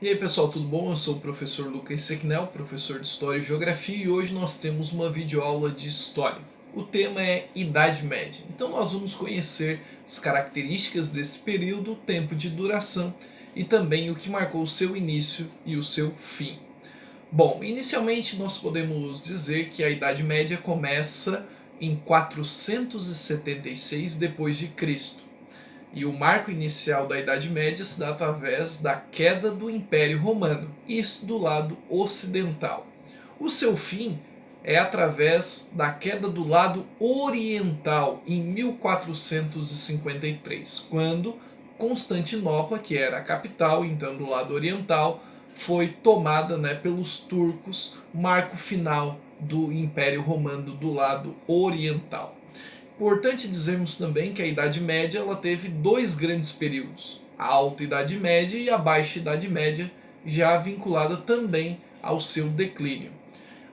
E aí pessoal, tudo bom? Eu sou o professor Lucas Sequinel, professor de História e Geografia, e hoje nós temos uma videoaula de História. O tema é Idade Média, então nós vamos conhecer as características desse período, o tempo de duração e também o que marcou o seu início e o seu fim. Bom, inicialmente nós podemos dizer que a Idade Média começa em 476 depois de Cristo. E o marco inicial da Idade Média se dá através da queda do Império Romano, isso do lado ocidental. O seu fim é através da queda do lado oriental em 1453, quando Constantinopla, que era a capital, então do lado oriental, foi tomada, pelos turcos, marco final do Império Romano do lado oriental. Importante dizermos também que a Idade Média ela teve dois grandes períodos, a Alta Idade Média e a Baixa Idade Média, já vinculada também ao seu declínio.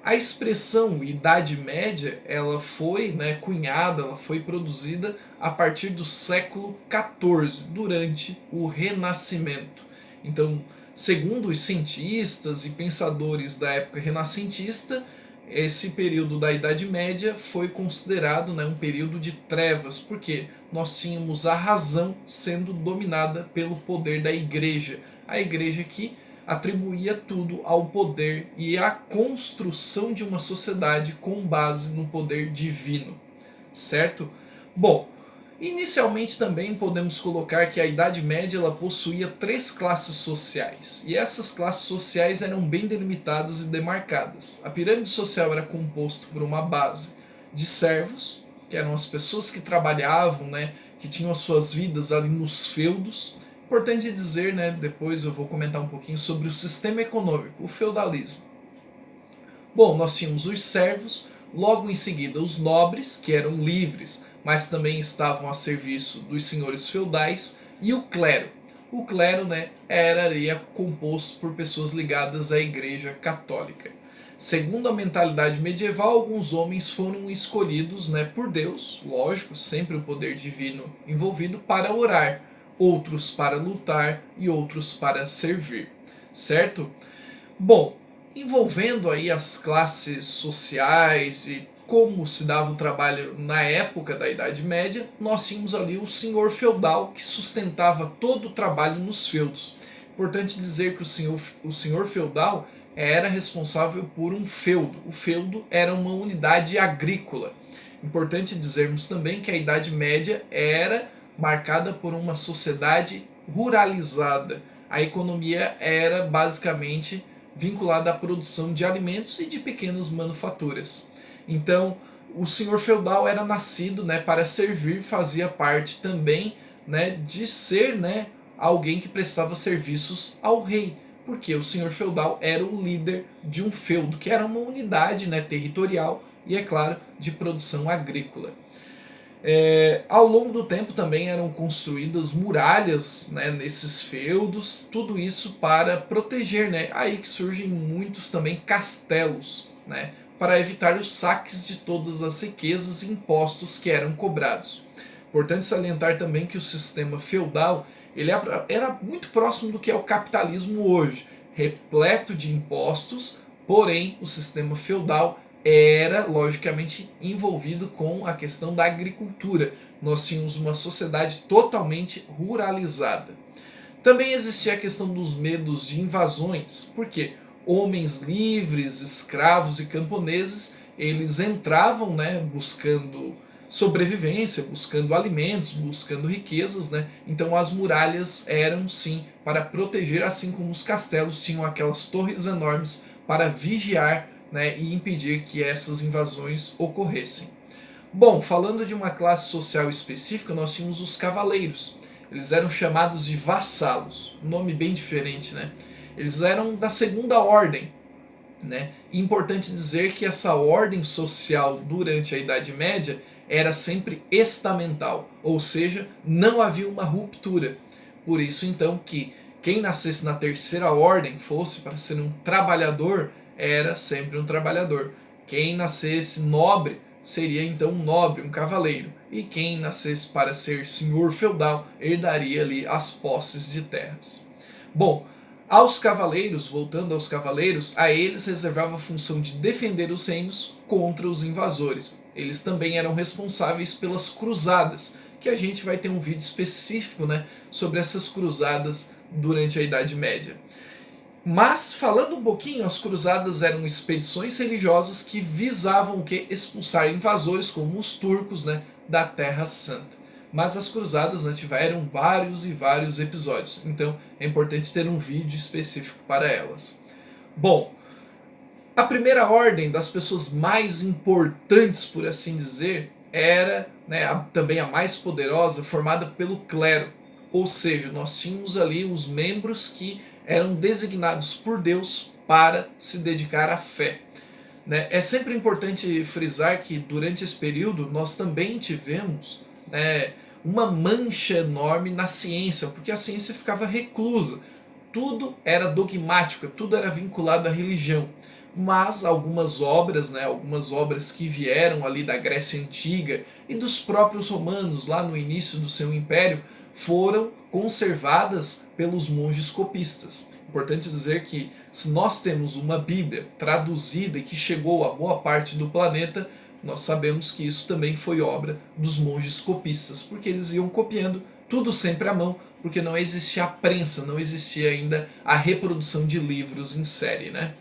A expressão Idade Média ela foi cunhada, ela foi produzida a partir do século XIV, durante o Renascimento. Então, segundo os cientistas e pensadores da época renascentista, esse período da Idade Média foi considerado um período de trevas, porque nós tínhamos a razão sendo dominada pelo poder da igreja. A igreja que atribuía tudo ao poder e à construção de uma sociedade com base no poder divino, certo? Bom, inicialmente também podemos colocar que a Idade Média ela possuía três classes sociais, e essas classes sociais eram bem delimitadas e demarcadas. A pirâmide social era composta por uma base de servos, que eram as pessoas que trabalhavam, que tinham as suas vidas ali nos feudos. Importante dizer, depois eu vou comentar um pouquinho sobre o sistema econômico, o feudalismo. Bom, nós tínhamos os servos, logo em seguida os nobres, que eram livres, mas também estavam a serviço dos senhores feudais, e o clero. O clero era composto por pessoas ligadas à Igreja Católica. Segundo a mentalidade medieval, alguns homens foram escolhidos por Deus, lógico, sempre o poder divino envolvido, para orar, outros para lutar e outros para servir, certo? Bom, envolvendo aí as classes sociais e como se dava o trabalho na época da Idade Média, nós tínhamos ali o senhor feudal que sustentava todo o trabalho nos feudos. Importante dizer que o senhor feudal era responsável por um feudo. O feudo era uma unidade agrícola. Importante dizermos também que a Idade Média era marcada por uma sociedade ruralizada. A economia era basicamente vinculada à produção de alimentos e de pequenas manufaturas. Então, o senhor feudal era nascido para servir, fazia parte também de ser alguém que prestava serviços ao rei, porque o senhor feudal era o líder de um feudo, que era uma unidade territorial e, é claro, de produção agrícola. Ao longo do tempo também eram construídas muralhas nesses feudos, tudo isso para proteger, aí que surgem muitos também castelos, para evitar os saques de todas as riquezas e impostos que eram cobrados. Importante salientar também que o sistema feudal ele era muito próximo do que é o capitalismo hoje, repleto de impostos, porém o sistema feudal era logicamente envolvido com a questão da agricultura. Nós tínhamos uma sociedade totalmente ruralizada. Também existia a questão dos medos de invasões, porque homens livres, escravos e camponeses, eles entravam buscando sobrevivência, buscando alimentos, buscando riquezas, Então as muralhas eram sim para proteger, assim como os castelos tinham aquelas torres enormes para vigiar e impedir que essas invasões ocorressem. Bom, falando de uma classe social específica, nós tínhamos os cavaleiros. Eles eram chamados de vassalos, um nome bem diferente, Eles eram da segunda ordem, Importante dizer que essa ordem social durante a Idade Média era sempre estamental, ou seja, não havia uma ruptura. Por isso então que quem nascesse na terceira ordem fosse para ser um trabalhador, era sempre um trabalhador. Quem nascesse nobre seria então um nobre, um cavaleiro. E quem nascesse para ser senhor feudal herdaria ali as posses de terras. Bom, Aos cavaleiros, voltando aos cavaleiros, a eles reservava a função de defender os reinos contra os invasores. Eles também eram responsáveis pelas cruzadas, que a gente vai ter um vídeo específico, né, sobre essas cruzadas durante a Idade Média. Mas, falando um pouquinho, as cruzadas eram expedições religiosas que visavam o quê? Expulsar invasores como os turcos, né, da Terra Santa. Mas as cruzadas, né, tiveram vários e vários episódios, então é importante ter um vídeo específico para elas. Bom, a primeira ordem das pessoas mais importantes, por assim dizer, era, né, também a mais poderosa, formada pelo clero. Ou seja, nós tínhamos ali os membros que eram designados por Deus para se dedicar à fé. Né? É sempre importante frisar que durante esse período nós também tivemos, né, uma mancha enorme na ciência, porque a ciência ficava reclusa. Tudo era dogmático, tudo era vinculado à religião. Mas algumas obras, né, algumas obras que vieram ali da Grécia Antiga e dos próprios romanos lá no início do seu império foram conservadas pelos monges copistas. Importante dizer que se nós temos uma Bíblia traduzida e que chegou a boa parte do planeta, nós sabemos que isso também foi obra dos monges copistas, porque eles iam copiando tudo sempre à mão, porque não existia a prensa, não existia ainda a reprodução de livros em série, né?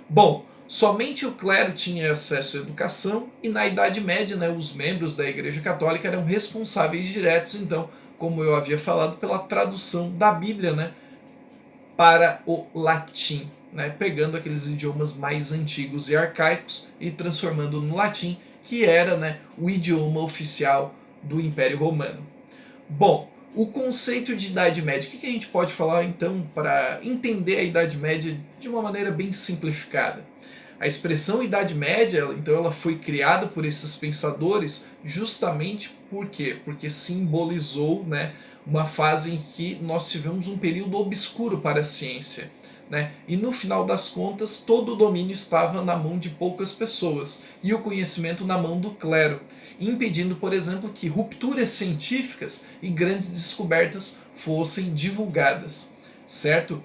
Bom, somente o clero tinha acesso à educação e na Idade Média, né, os membros da Igreja Católica eram responsáveis diretos, então, como eu havia falado, pela tradução da Bíblia, né, para o latim, né, pegando aqueles idiomas mais antigos e arcaicos e transformando no latim, que era, né, o idioma oficial do Império Romano. Bom, o conceito de Idade Média, o que a gente pode falar então para entender a Idade Média de uma maneira bem simplificada? A expressão Idade Média, então, ela foi criada por esses pensadores justamente por quê? Porque simbolizou, né, uma fase em que nós tivemos um período obscuro para a ciência. Né? E no final das contas, todo o domínio estava na mão de poucas pessoas e o conhecimento na mão do clero, impedindo, por exemplo, que rupturas científicas e grandes descobertas fossem divulgadas. Certo?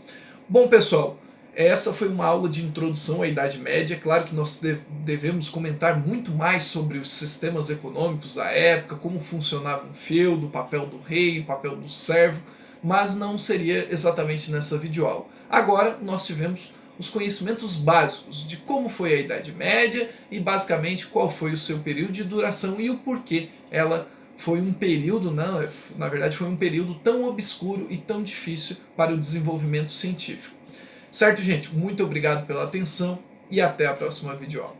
Bom, pessoal, essa foi uma aula de introdução à Idade Média. É claro que nós devemos comentar muito mais sobre os sistemas econômicos da época, como funcionava o feudo, o papel do rei, o papel do servo, mas não seria exatamente nessa videoaula. Agora nós tivemos os conhecimentos básicos de como foi a Idade Média e basicamente qual foi o seu período de duração e o porquê ela foi um período, não, na verdade foi um período tão obscuro e tão difícil para o desenvolvimento científico. Certo, gente? Muito obrigado pela atenção e até a próxima videoaula.